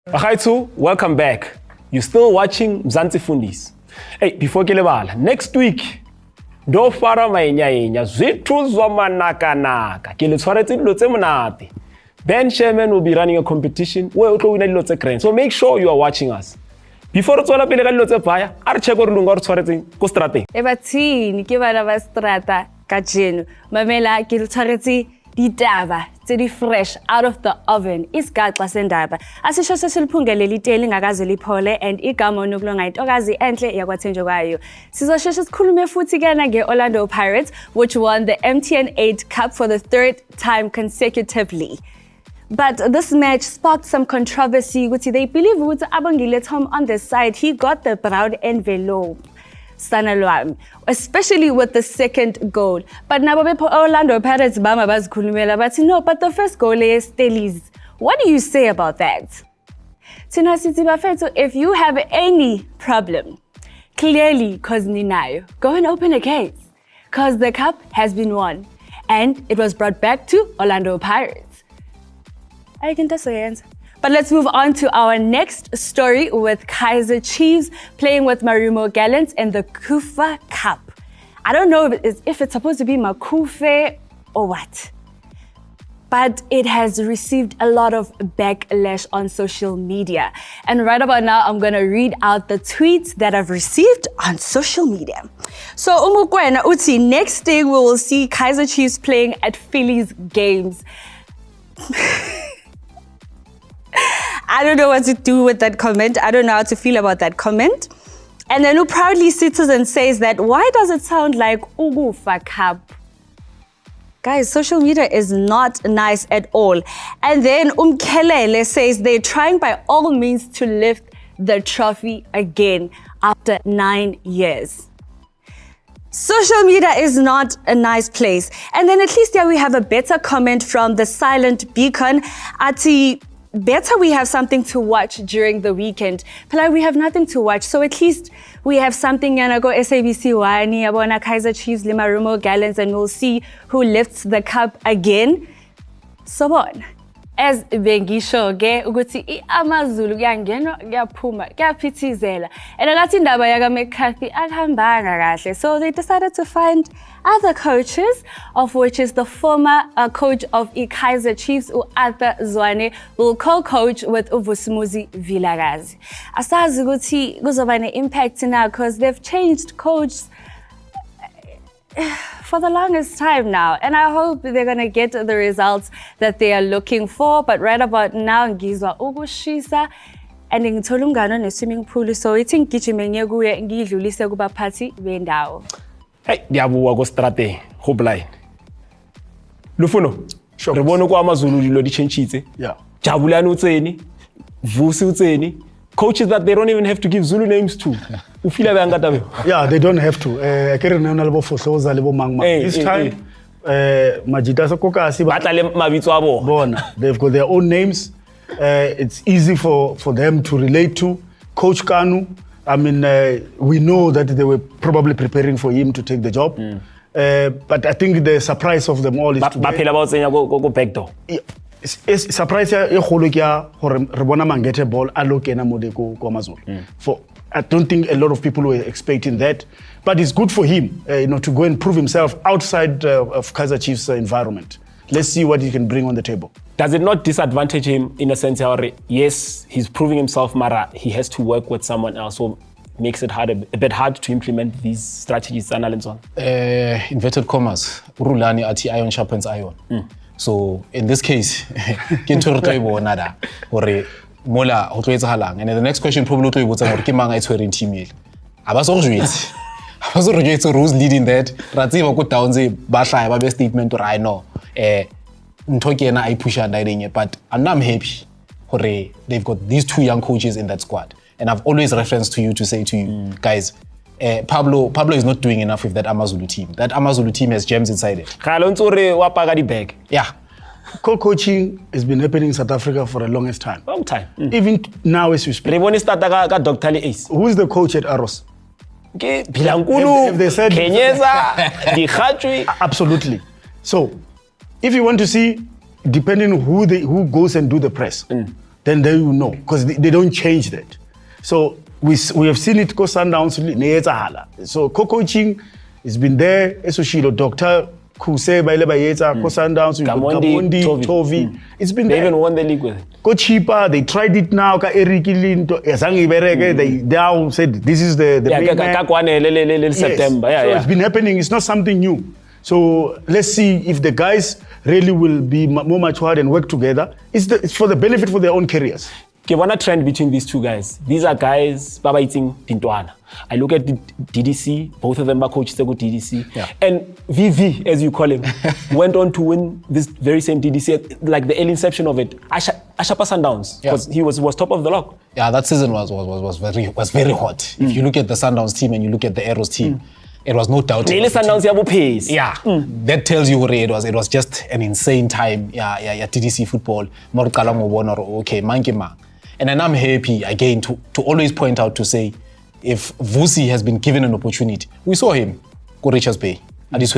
Bagaitsu, welcome back. You're still watching Mzansi Fundis. Hey, before kelebala, next week, do fara mainya zwithu zwa manaka ke le tshwaretse dilo tse monate. Ben Sherman will be running a competition where o tlo wina dilo tse grand. So make sure you are watching us. Before tswela pele ka dilo tse baya, a re check gore lunga re tshwaretseng ko strateng. Bathini ke bana ba strata ka jeno. Mamela ke le tshwaretse ditaba tse di fresh out of the oven. Isigaxa sendaba. Asisho sesiliphungele liteli ngakaze liphole and igama onokulonga intokazi enhle yakwathenjwa kwayo. Sizosheshe sikhulume futhi kana nge-Orlando Pirates which won the MTN 8 Cup for the third time consecutively. But this match sparked some controversy. They believe that Abangile Tom on the side, he got the brown envelope. Especially with the second goal. But now Orlando Pirates bama bazikhulumela bathi no, but the first goal is Stelis. What do you say about that? Tina City Bafeto, if you have any problem, clearly cause ninayo, go and open a case. Cause the cup has been won. And it was brought back to Orlando Pirates. I can just say answer. But let's move on to our next story with Kaizer Chiefs playing with Marumo Gallants in the CAF Cup. I don't know if it's supposed to be Makufe or what. But it has received a lot of backlash on social media. And right about now, I'm going to read out the tweets that I've received on social media. So, Umukwena Uti, next day we will see Kaizer Chiefs playing at Phillies games. I don't know what to do with that comment. I don't know how to feel about that comment. And then Proudly Citizen says that, why does it sound like Ugufa Cup? Guys, social media is not nice at all. And then Kelele says they're trying by all means to lift the trophy again after 9 years. Social media is not a nice place. And then at least here we have a better comment from the Silent Beacon. Ati, better we have something to watch during the weekend. But we have nothing to watch, so at least we have something. Yana go SABC Wani, Abona Kaizer Chiefs, Marumo Gallants, and we'll see who lifts the cup again. So on. As bengisho ke ukuthi AmaZulu kuyangena kuyaphuma kuyaphithizela and akathi indaba yaka McCarthy akuhambanga kahle, so they decided to find other coaches, of which is the former coach of Kaizer Chiefs Arthur Zwane will co-coach with Vusumuzi Vilakazi. Asazi ukuthi kuzoba ne-impact now because they've changed coaches for the longest time now, and I hope they're gonna get the results that they are looking for. But right about now, ngizwa ukushisa and ngithola umngane ne-swimming pool, so ithi ngigijime ngiye kuye ngidlulise kubaphathi bendawo. Hey, diyabuwa ko strateng go blind. Lufuno, re bone ko AmaZulu dilo di changitse. Yeah. Jabulani utseni, Vusi utseni. Coaches that they don't even have to give Zulu names to. Yeah, they don't have to. This time, they've got their own names. It's easy for them to relate to. Coach Kanu, I mean, we know that they were probably preparing for him to take the job. But I think the surprise of them all is go back door. Surprise ya kholo kya hore re bona mangete ball a lokena mode ko AmaZulu. For I don't think a lot of people were expecting that, but it's good for him to go and prove himself outside of Kaizer Chiefs environment. Let's see what he can bring on the table. Does it not disadvantage him in a sense where yes, he's proving himself, mara he has to work with someone else, so makes it a bit hard to implement these strategies and on? Inverted commas, Rulani ati iron sharpens iron. So in this case, mola and the next question probably would say Kimanga is wearing team. Who's leading that? Ratsiva go down say Basha ba statement or I know. Ntokena I push and but I'm happy. They've got these two young coaches in that squad. And I've always referenced to you to say to you guys, Pablo is not doing enough with that AmaZulu team. That AmaZulu team has gems inside it. Yeah. Co-coaching has been happening in South Africa for the longest time. Long time. Even now as we speak. Who is the coach at Aros? Bilankulu, Kenyeza, Dikhatri. Absolutely. So, if you want to see, depending on who goes and do the press, then they will know, because they don't change that. So we have seen it go Sundowns. So co-coaching has been there. Esoshilo, Dr. Kuse, Baile Bayeta, Sundowns, Gamondi, Tovi. It's been They there. even won the league with it. Go cheaper. They tried it now. They now said this is the main man. September. So it's been happening. It's not something new. So let's see if the guys really will be more matured and work together. It's for the benefit for their own careers. Okay, one trend between these two guys. These are guys baba eating Pintwana. I look at the DDC, both of them are coaches at DDC. Yeah. And VV, as you call him, went on to win this very same DDC, like the early inception of it. Ashapa Sundowns, because he was top of the log. Yeah, that season was very hot. If you look at the Sundowns team and you look at the Arrows team, it was no doubt. Sundowns yabo pace. Yeah, that tells you it was just an insane time. Yeah, TDC football. Okay, Mankima. And then I'm happy again to always point out to say, if Vusi has been given an opportunity, we saw him go Richards Bay. If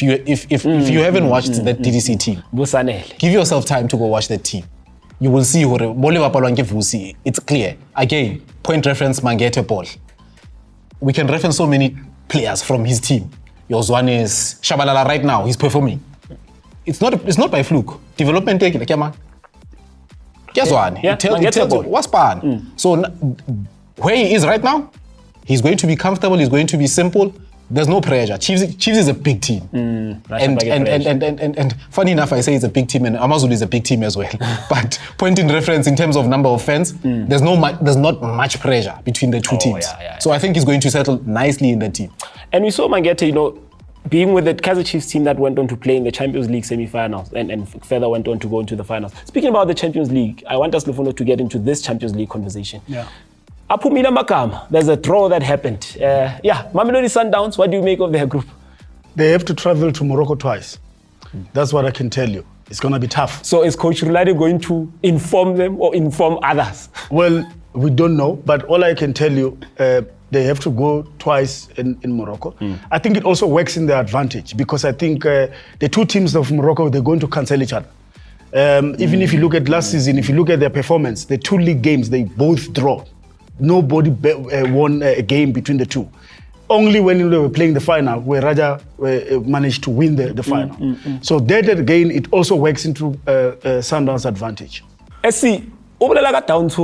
you haven't watched that TDC team, give yourself time to go watch that team. You will see Vusi. It's clear. Again, point reference Mangete Paul. We can reference so many players from his team. Yozwanes, Shabalala right now, he's performing. It's not by fluke. Development take it, man. Guess what? Yeah, It tells you what's bad. So where he is right now, he's going to be comfortable, he's going to be simple. There's no pressure. Chiefs is a big team. And funny enough, I say it's a big team, and AmaZulu is a big team as well. But point in reference in terms of number of fans, there's not much pressure between the two teams. So I think he's going to settle nicely in the team. And we saw Mangete, being with the Kaizer Chiefs team that went on to play in the Champions League semi-finals and further went on to go into the finals. Speaking about the Champions League, I want us, Lufuno, to get into this Champions League conversation. Yeah. Apumila Makam, there's a draw that happened. Mamelodi Sundowns, what do you make of their group? They have to travel to Morocco twice. That's what I can tell you. It's going to be tough. So is Coach Rulade going to inform them or inform others? Well, we don't know, but all I can tell you, they have to go twice in Morocco. I think it also works in their advantage, because I think the two teams of Morocco, they're going to cancel each other. Even if you look at last season, if you look at their performance, the two league games, they both draw. Nobody won a game between the two. Only when they were playing the final, where Raja managed to win the final. So that again, it also works into Sundowns' advantage. SC, down to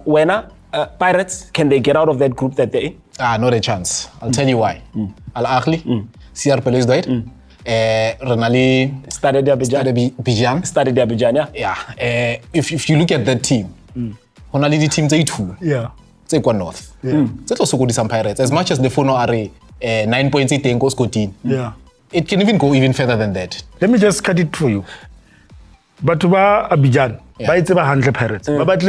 Wena, Pirates, can they get out of that group that they're in? Not a chance. I'll tell you why. Al-Ahli, CR Belouizdad, Renali Stade Abidjan. Stade Abidjan, yeah. If you look at that team, only the team two. Yeah. It's Equa North. That's also good some Pirates. As much as the Fono are 9 points, it goes 14. Yeah. It can even go even further than that. Let me just cut it for you. But Abidjan, by it's 100 Pirates. But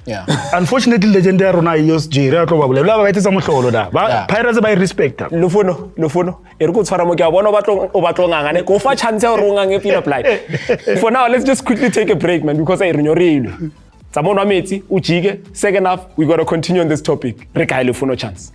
yeah. Unfortunately, legendary Rona yos Jira to babula. La ba etsa mohlolo da. Ba Pirates by respect. Lufuno. E re go tshwara mo ke a bona o batlo ngangane. Go fa chance ya go ngange pila play. For now, let's just quickly take a break, man, because I renyorile. Tsamona metsi, ujike. Second half, we got to continue on this topic. Re kae Lufuno chance.